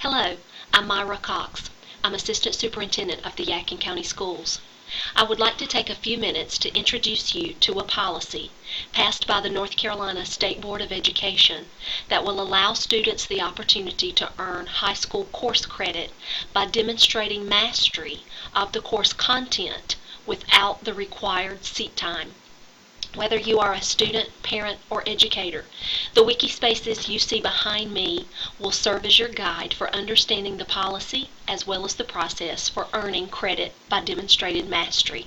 Hello, I'm Myra Cox. I'm Assistant Superintendent of the Yadkin County Schools. I would like to take a few minutes to introduce you to a policy passed by the North Carolina State Board of Education that will allow students the opportunity to earn high school course credit by demonstrating mastery of the course content without the required seat time. Whether you are a student, parent, or educator, the Wikispaces you see behind me will serve as your guide for understanding the policy as well as the process for earning credit by demonstrated mastery.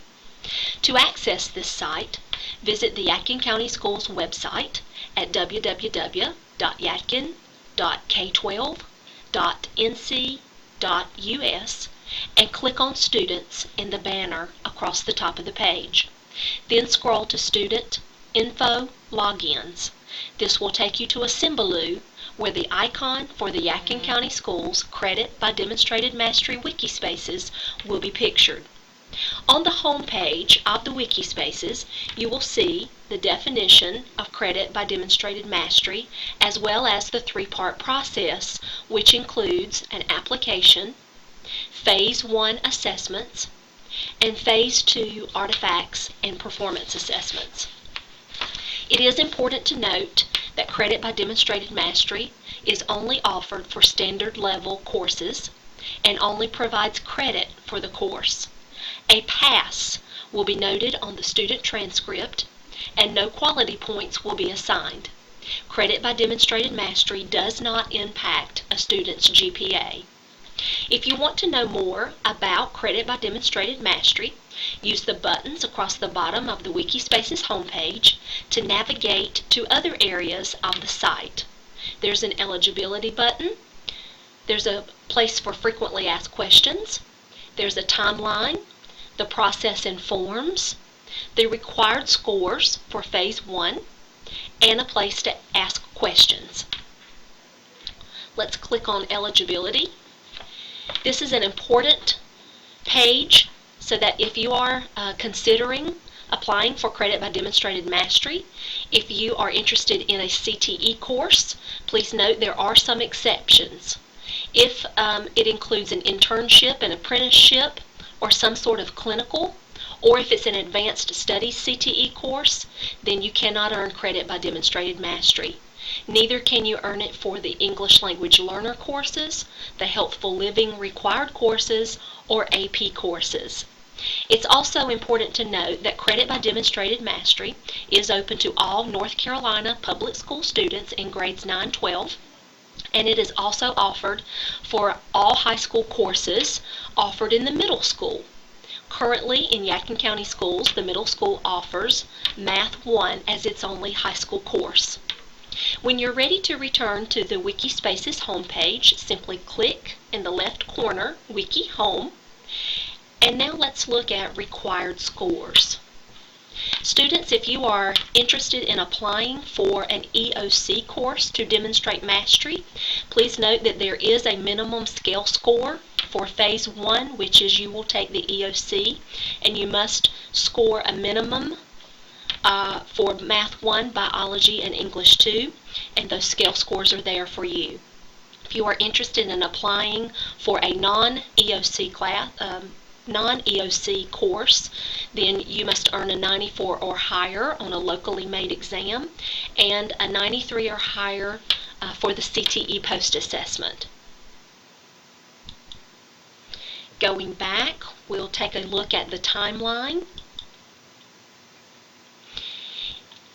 To access this site, visit the Yadkin County Schools website at www.yadkin.k12.nc.us and click on Students in the banner across the top of the page. Then scroll to Student Info Logins. This will take you to a Symbaloo where the icon for the Yadkin County Schools Credit by Demonstrated Mastery Wikispaces will be pictured. On the home page of the Wikispaces, you will see the definition of credit by demonstrated mastery as well as the three-part process, which includes an application, Phase 1 assessments, and Phase 2 artifacts and performance assessments. It is important to note that credit by demonstrated mastery is only offered for standard level courses and only provides credit for the course. A pass will be noted on the student transcript and no quality points will be assigned. Credit by demonstrated mastery does not impact a student's GPA. If you want to know more about credit by demonstrated mastery, use the buttons across the bottom of the Wikispaces homepage to navigate to other areas of the site. There's an eligibility button, there's a place for frequently asked questions, there's a timeline, the process and forms, the required scores for Phase 1, and a place to ask questions. Let's click on eligibility. This is an important page so that if you are considering applying for credit by demonstrated mastery, if you are interested in a CTE course, please note there are some exceptions. If it includes an internship, an apprenticeship, or some sort of clinical, or if it's an advanced studies CTE course, then you cannot earn credit by demonstrated mastery. Neither can you earn it for the English Language Learner courses, the Healthful Living required courses, or AP courses. It's also important to note that credit by demonstrated mastery is open to all North Carolina public school students in grades 9-12, and it is also offered for all high school courses offered in the middle school. Currently in Yadkin County Schools, the middle school offers Math 1 as its only high school course. When you're ready to return to the Wikispaces homepage, simply click in the left corner, Wiki Home, and now let's look at required scores. Students, if you are interested in applying for an EOC course to demonstrate mastery, please note that there is a minimum scale score for Phase 1, which is you will take the EOC, and you must score a minimum for Math 1, Biology, and English 2, and those scale scores are there for you. If you are interested in applying for a non-EOC course, then you must earn a 94 or higher on a locally made exam and a 93 or higher for the CTE post-assessment. Going back, we'll take a look at the timeline.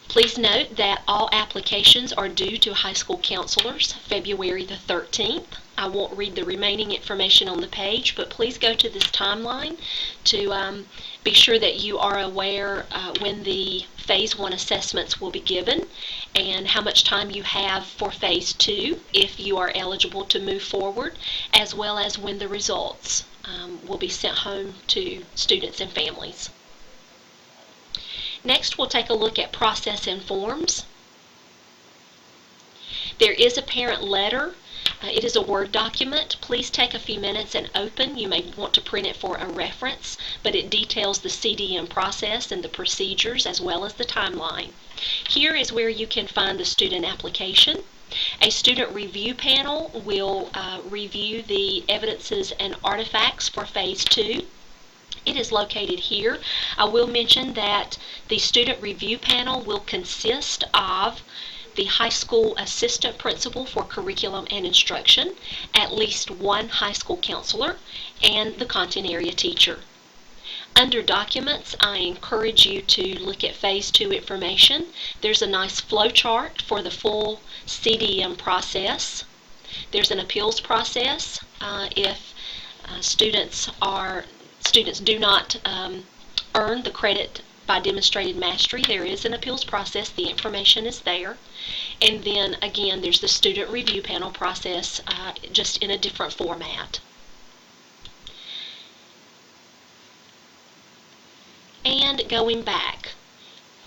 Please note that all applications are due to high school counselors February the 13th. I won't read the remaining information on the page, but please go to this timeline to be sure that you are aware when the Phase 1 assessments will be given and how much time you have for Phase 2 if you are eligible to move forward, as well as when the results will be sent home to students and families. Next, we'll take a look at process and forms. There is a parent letter. It is a Word document. Please take a few minutes and open. You may want to print it for a reference, but it details the CDM process and the procedures as well as the timeline. Here is where you can find the student application, A student review panel will review the evidences and artifacts for Phase 2. It is located here. I will mention that the student review panel will consist of the high school assistant principal for curriculum and instruction, at least one high school counselor, and the content area teacher. Under Documents, I encourage you to look at Phase 2 information. There's a nice flow chart for the full CDM process. There's an appeals process if students do not earn the credit by demonstrated mastery. There is an appeals process. The information is there. And then again, there's the student review panel process, just in a different format. And going back,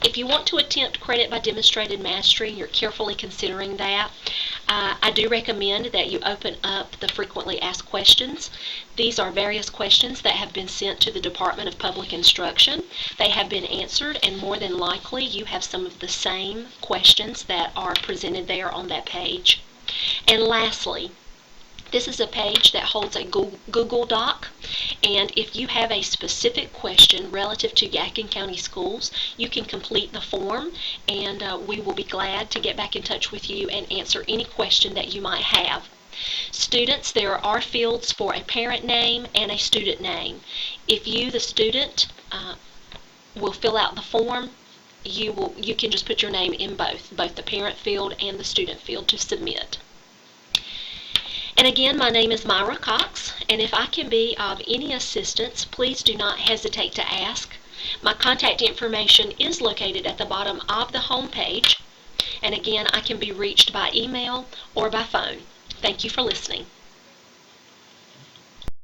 if you want to attempt credit by demonstrated mastery, you're carefully considering that, I do recommend that you open up the frequently asked questions. These are various questions that have been sent to the Department of Public Instruction. They have been answered, and more than likely you have some of the same questions that are presented there on that page. And lastly, this is a page that holds a Google Doc, and if you have a specific question relative to Yadkin County Schools, you can complete the form, and we will be glad to get back in touch with you and answer any question that you might have. Students, there are fields for a parent name and a student name. If you, the student, will fill out the form, you can just put your name in both the parent field and the student field to submit. And again, my name is Myra Cox, and if I can be of any assistance, please do not hesitate to ask. My contact information is located at the bottom of the home page, and again, I can be reached by email or by phone. Thank you for listening.